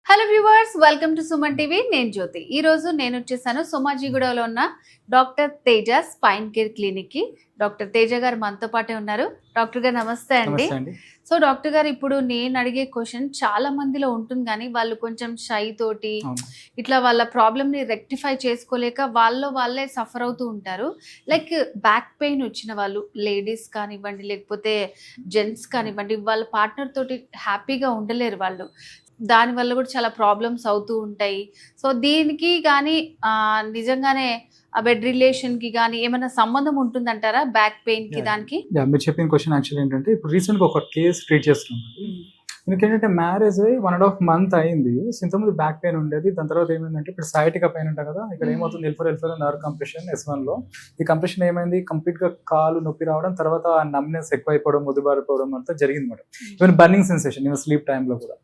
Hello viewers, welcome to Suman TV. నేను జ్యోతి. ఈ రోజు నేను వచ్చేసాను సోమాజిగూడలో ఉన్న doctor Teja spine care clinic కి. డాక్టర్ తేజ గారు మనతో పాటే ఉన్నారు. డాక్టర్ గారు నమస్తే అండి. సో డాక్టర్ గారు, ఇప్పుడు నేను అడిగే క్వశ్చన్ చాలా మందిలో ఉంటుంది, కానీ వాళ్ళు కొంచెం షై తోటి ఇట్లా వాళ్ళ ప్రాబ్లమ్ ని రెక్టిఫై చేసుకోలేక వాళ్ళే సఫర్ అవుతూ ఉంటారు. లైక్ బ్యాక్ పెయిన్ వచ్చిన వాళ్ళు, లేడీస్ కానివ్వండి లేకపోతే జెంట్స్ కానివ్వండి, వాళ్ళ పార్ట్నర్ తోటి హ్యాపీగా ఉండలేరు వాళ్ళు. దానివల్ల కూడా చాలా ప్రాబ్లమ్స్ అవుతూ ఉంటాయి. సో దీనికి కానీ నిజంగానే ఆ బెడ్ రిలేషన్ కి కానీ ఏమైనా సంబంధం ఉంటుందంటారా, బ్యాక్ పెయిన్ కి దానికి? మీరు చెప్పిన క్వశ్చన్ యాక్చువల్ ఏంటంటే, ఇప్పుడు రీసెంట్ గా ఒక కేసు ట్రీట్ చేస్తున్నాం. ఎందుకంటే మ్యారేజ్ 1.5 month అయింది. ఇంతకుముందు బ్యాక్ పెయిన్ ఉండేది. దాని తర్వాత ఏమైందంటే, ఇప్పుడు సైటికా పెయిన్ అంట కదా, ఇక్కడ ఏమవుతుంది, ఎల్ఫర్ నర్వ్ కంప్రెషన్ S1 లో. ఈ కంప్రెషన్ ఏమైంది, కంప్లీట్ గా కాలు నొప్పి రావడం, తర్వాత నమ్నెస్ ఎక్కువైపోవడం, ముద్దుబారిపోవడం అంతా జరిగింది madam. Even burning sensation even sleep టైంలో కూడా.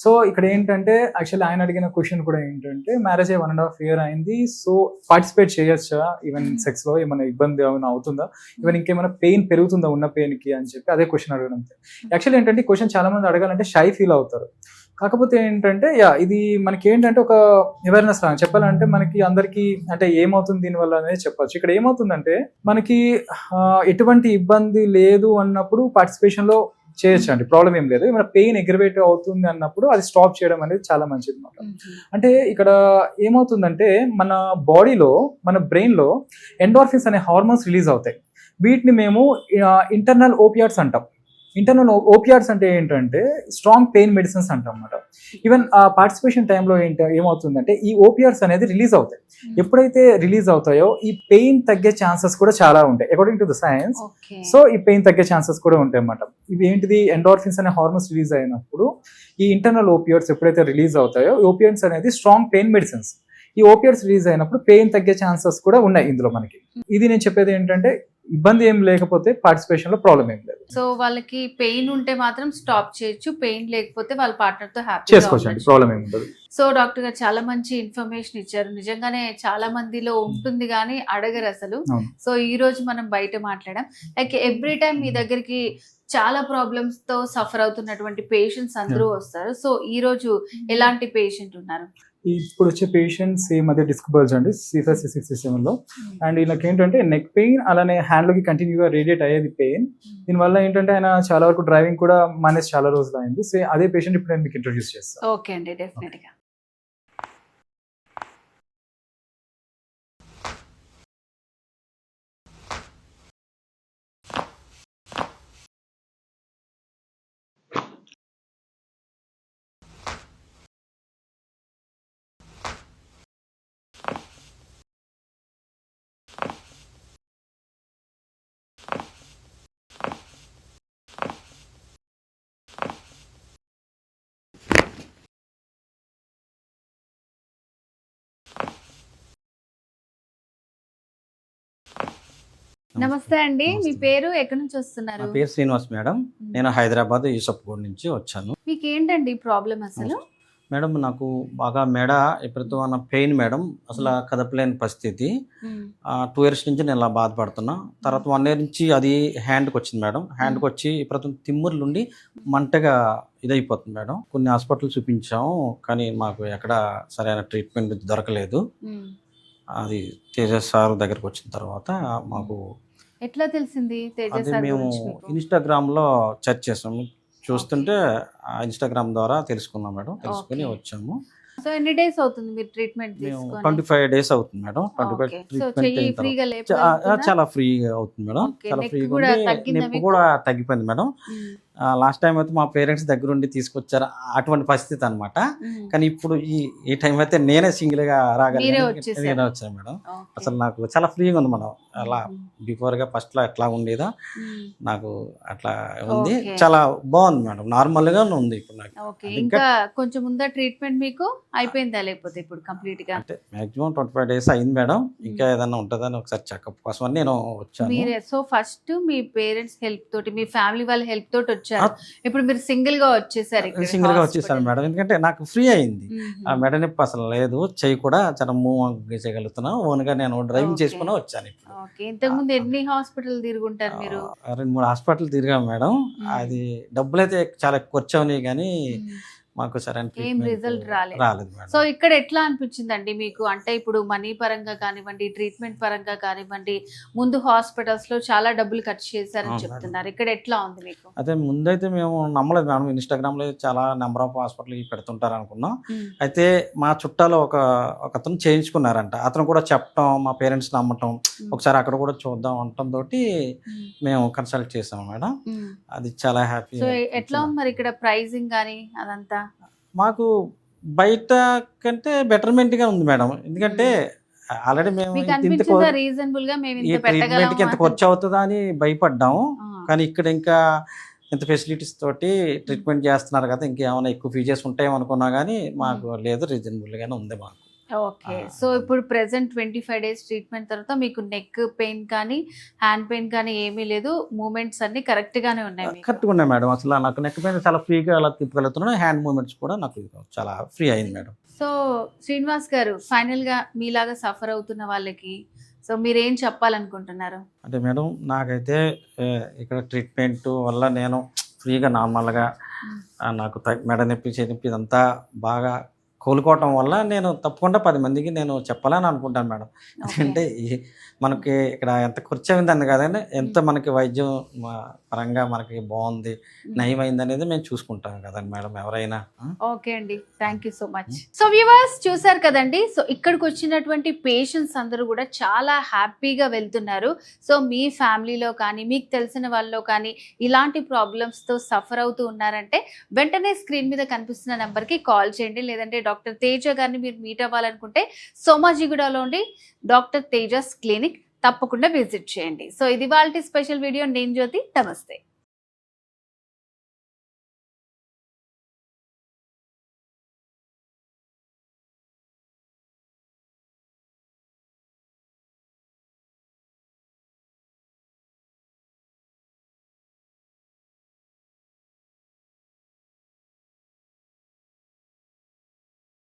సో ఇక్కడ ఏంటంటే, యాక్చువల్లీ ఆయన అడిగిన క్వశ్చన్ కూడా ఏంటంటే, మ్యారేజ్ 1.5 year అయింది, సో పార్టిసిపేట్ చేయొచ్చా ఈవెన్ సెక్స్ లో, ఏమైనా ఇబ్బంది ఏమైనా అవుతుందా, ఈవెన్ ఇంకేమైనా పెయిన్ పెరుగుతుందా ఉన్న పెయిన్ కి అని చెప్పి అదే క్వశ్చన్ అడగడం. యాక్చువల్లీ ఏంటంటే, ఈ క్వశ్చన్ చాలా మంది అడగాలంటే షై ఫీల్ అవుతారు. కాకపోతే ఏంటంటే, ఇది మనకి ఏంటంటే ఒక అవేర్నెస్ లా చెప్పాలంటే, మనకి అందరికి అంటే ఏమవుతుంది దీనివల్ల అనేది చెప్పచ్చు. ఇక్కడ ఏమవుతుందంటే, మనకి ఎటువంటి ఇబ్బంది లేదు అన్నప్పుడు పార్టిసిపేషన్ లో చేయొచ్చు అండి, ప్రాబ్లం ఏం లేదు. ఏమైనా పెయిన్ ఎగ్రవేట్ అవుతుంది అన్నప్పుడు అది స్టాప్ చేయడం అనేది చాలా మంచిది అనమాట. అంటే ఇక్కడ ఏమవుతుందంటే, మన బాడీలో మన బ్రెయిన్ లో ఎండార్ఫిన్స్ అనే హార్మోన్స్ రిలీజ్ అవుతాయి. వీటిని మేము ఇంటర్నల్ ఓపియాట్స్ అంటాం. ఇంటర్నల్ ఓపియాట్స్ అంటే ఏంటంటే స్ట్రాంగ్ పెయిన్ మెడిసిన్స్ అంటాం అన్నమాట. ఈవెన్ ఆ పార్టిసిపేషన్ టైంలో ఏమవుతుందంటే, ఈ ఓపియాట్స్ అనేది రిలీజ్ అవుతాయి. ఎప్పుడైతే రిలీజ్ అవుతాయో ఈ పెయిన్ తగ్గే ఛాన్సెస్ కూడా చాలా ఉంటాయి according to the science. So ఈ పెయిన్ తగ్గే ఛాన్సెస్ కూడా ఉంటాయి అన్నమాట. ఇవి ఏంటిది, ఎండార్ఫిన్స్ అనే హార్మోన్స్ రిలీజ్ అయినప్పుడు ఈ ఇంటర్నల్ ఓపియాట్స్ ఎప్పుడైతే రిలీజ్ అవుతాయో, ఓపియాట్స్ అనేది స్ట్రాంగ్ పెయిన్ మెడిసిన్స్. ఈ ఓపియాట్స్ రిలీజ్ అయినప్పుడు పెయిన్ తగ్గే ఛాన్సెస్ కూడా ఉన్నాయి ఇందులో మనకి. ఇది నేను చెప్పేది ఏంటంటే, ఇబ్బంది ఏం లేకపోతే పార్టిసిపేషన్ లో ప్రాబ్లం ఏం లేదు. సో వాళ్ళకి పెయిన్ ఉంటే మాత్రం స్టాప్ చేయొచ్చు, పెయిన్ లేకపోతే వాళ్ళ పార్ట్నర్ తో హ్యాపీ చేసుకోవచ్చు, ప్రాబ్లం ఏమి ఉండదు. సో డాక్టర్ గారు చాలా మంచి ఇన్ఫర్మేషన్ ఇచ్చారు. నిజంగానే చాలా మందిలో ఉంటుంది కానీ అడగరు అసలు. సో ఈ రోజు మనం బయట మాట్లాడాం. లైక్ ఎవ్రీ టైం మీ దగ్గరికి చాలా ప్రాబ్లమ్స్ తో సఫర్ అవుతున్నటువంటి పేషెంట్స్ అందరూ వస్తారు. సో ఈ రోజు ఎలాంటి పేషెంట్ ఉన్నారు? ఇప్పుడు వచ్చే పేషెంట్స్ ఈ మధ్య డిస్క్ బల్జ్ అండి, C5 C6 C7 లో. అండ్ ఈయనకి ఏంటంటే నెక్ పెయిన్, అలానే హ్యాండ్ లోకి కంటిన్యూగా రేడియేట్ అయ్యేది పెయిన్. దీనివల్ల ఏంటంటే ఆయన చాలా వరకు డ్రైవింగ్ కూడా మానేసి చాలా రోజులు అయింది. సో అదే పేషెంట్ ఇప్పుడు నేను మీకు ఇంట్రొడ్యూస్ చేస్తాను. ఓకే అండి, డెఫినెట్ గా. నమస్తే అండి, మీ పేరు, ఎక్కడి నుంచి వస్తున్నారు? నా పేరు శ్రీనివాస్ మేడం. నేను హైదరాబాద్ యూసఫ్గూడ్ నుంచి వచ్చాను. మీకు ఏంటండి ప్రాబ్లం అసలు? మేడం నాకు బాగా మెడ విపరీతమైన పెయిన్ మేడం, అసలు కదపలేని పరిస్థితి. 2 years నుంచి నేను ఇలా బాధపడుతున్నా. తర్వాత 1 year నుంచి అది హ్యాండ్కి వచ్చింది మేడం. హ్యాండ్కి వచ్చి విపరీతం తిమ్మురులు ఉండి మంటగా ఇదైపోతుంది మేడం. కొన్ని హాస్పిటల్ చూపించాము, కానీ మాకు ఎక్కడ సరైన ట్రీట్మెంట్ దొరకలేదు. అది తేజ సార్ దగ్గరకు వచ్చిన తర్వాత మాకు ఎట్లా తెలిసింది? అది మేము ఇన్స్టాగ్రామ్ లో సెర్చ్ చేసాము. చూస్తుంటే ఇన్స్టాగ్రామ్ ద్వారా తెలుసుకున్నాం మేడం. తెలుసుకుని వచ్చాము. సో ఎన్ని డేస్ అవుతుంది మీరు ట్రీట్మెంట్ తీసుకొని? 25 days అవుతుంది మేడం. 25 ట్రీట్మెంట్ చాలా ఫ్రీగా అవుతుంది మేడం. చాలా ఫ్రీగా నొప్పి కూడా తగ్గిపోయింది మేడం. లాస్ట్ టైం అయితే మా పేరెంట్స్ దగ్గర ఉండి తీసుకొచ్చారు, అటువంటి పరిస్థితి అనమాట. కానీ ఇప్పుడు ఈ టైం అయితే నేనే సింగిల్ గా రాగలిగాను, నేనే వచ్చాను మేడం. అసలు నాకు చాలా ఫ్రీగా ఉంది మేడం. అలా బిఫోర్ గా ఫస్ట్ లో ఎట్లా ఉండేదో నాకు అట్లా ఉంది. చాలా బాగుంది మేడం, నార్మల్ గా ఉంది ఇప్పుడు నాకు. ఇంకా కొంచెం ముందా ట్రీట్మెంట్ మీకు అయిపోయిందా, లేకపోతే ఇప్పుడు కంప్లీట్ గా? అంటే మాక్సిమం 25 days అయింది మేడం. ఇంకా ఏదైనా ఉంటుందని ఒకసారి చెకప్ కోసం నేను వచ్చాను. సో ఫస్ట్ మీ పేరెంట్స్ హెల్ప్ తోటి, మీ ఫ్యామిలీ వాళ్ళ హెల్ప్ తోటి వచ్చారు. ఇప్పుడు మీరు సింగిల్ గా వచ్చేసారు? సింగిల్ గా వచ్చేసాను మేడం, ఎందుకంటే నాకు ఫ్రీ అయింది. ఆ మెడ నొప్పి అసలు లేదు, చెయ్యి కూడా చాలా మూవ్ చేయగలుగుతున్నా. ఓన్ గా నేను డ్రైవింగ్ చేసుకుని వచ్చాను. ఇప్పుడు ఇంతకు ముందు ఎన్ని హాస్పిటల్ తిరుగుంటారు మీరు? 2-3 హాస్పిటల్ తిరిగాం మేడం. అది డబ్బులు అయితే చాలా ఖర్చు అవునాయి, కానీ మాకు సరైన ఏం treatment రిజల్ట్ రాలేదు. రాలేదు మేడం. సో ఇక్కడ ఎట్లా అనిపించిందండి మీకు? అంటే ఇప్పుడు మనీ పరంగా కానివ్వండి, ట్రీట్మెంట్ పరంగా కానివ్వండి, ముందు హాస్పిటల్స్ లో చాలా డబ్బులు ఖర్చు చేశారని అవును చెప్తున్నారు. ఇక్కడ ఎట్లా ఉంది మీకు? అదే ముందైతే మేము నమ్మలేదు మేడం, ఇన్స్టాగ్రామ్ లో చాలా నెంబర్ ఆఫ్ హాస్పిటల్ పెడుతుంటారు అనుకున్నాం. అయితే మా చుట్టాలో ఒకతను చేయించుకున్నారంట. అతను కూడా చెప్పటం, మా పేరెంట్స్ నమ్మటం, ఒకసారి అక్కడ కూడా చూద్దాం అనటం తోటి మేము కన్సల్ట్ చేసాం మేడం. అది చాలా హ్యాపీ. సో ఎట్లా ఉంది మరి ఇక్కడ ప్రైజింగ్ కానీ అదంతా? మాకు బయట కంటే బెటర్మెంట్ గా ఉంది మేడం. ఎందుకంటే ఆల్రెడీ మేము మీకు ఇంత అనిపించిందా రీజనబుల్ గా మేము ఈ ఇంత ట్రీట్మెంట్ కి ఎంత పెట్టగలము? ఖర్చు అవుతుందా అని భయపడ్డాము. కానీ ఇక్కడ ఇంకా ఇంత ఫెసిలిటీస్ తోటి ట్రీట్మెంట్ చేస్తున్నారు కదా, ఇంకేమైనా ఎక్కువ ఫీజెస్ ఉంటాయేమో అనుకున్నా కానీ మాకు లేదు, రీజనబుల్ గానే ఉంది మాకు. ఓకే. సో ఇప్పుడు ప్రెసెంట్ 25 days ట్రీట్మెంట్ తర్వాత మీకు నెక్ పెయిన్ కానీ హ్యాండ్ పెయిన్ కానీ ఏమీ లేదు, మూమెంట్స్ అన్ని కరెక్ట్ గానే ఉన్నాయి మీకు? కరెక్ట్గా ఉన్నాయి మేడం. అసలు నాకు నెక్ పైన చాలా ఫ్రీగా అలా తిప్పగలుగుతున్నాను. హ్యాండ్ మూమెంట్స్ కూడా నాకు చాలా ఫ్రీ అయింది మేడం. సో శ్రీనివాస్ గారు, ఫైనల్ గా మీలాగా సఫర్ అవుతున్న వాళ్ళకి సో మీరు ఏం చెప్పాలనుకుంటున్నారు? అంటే మేడం నాకైతే ఇక్కడ ట్రీట్మెంట్ వల్ల నేను ఫ్రీగా నార్మల్గా నాకు మెడ నొప్పి చేనొప్పి ఇదంతా బాగా కోలుకోవటం వల్ల నేను తప్పకుండా 10 మందికి నేను చెప్పాలని అనుకుంటాను మేడం. ఎందుకంటే మనకి ఇక్కడ ఎంత ఖర్చు అయిందని కదండి, ఎంత మనకి వైద్యం పరంగా మనకి బాగుంది, నయమైంది అనేది మేము చూసుకుంటాం కదండి మేడం ఎవరైనా. ఓకే అండి, thank you so much. So viewers చూసారు కదండి, సో ఇక్కడికి వచ్చినటువంటి పేషెంట్స్ అందరూ కూడా చాలా హ్యాపీగా వెళ్తున్నారు. సో మీ ఫ్యామిలీలో కానీ మీకు తెలిసిన వాళ్ళలో కానీ ఇలాంటి ప్రాబ్లమ్స్తో సఫర్ అవుతూ ఉన్నారంటే వెంటనే స్క్రీన్ మీద కనిపిస్తున్న నెంబర్కి కాల్ చేయండి. లేదంటే డాక్టర్ తేజ గారిని మీరు మీట్ అవ్వాలనుకుంటే సోమాజిగూడలో ఉండి డాక్టర్ తేజస్ క్లినిక్ తప్పకుండా విజిట్ చేయండి. సో ఇది వాళ్ళ స్పెషల్ వీడియో. నేను జ్యోతి, నమస్తే.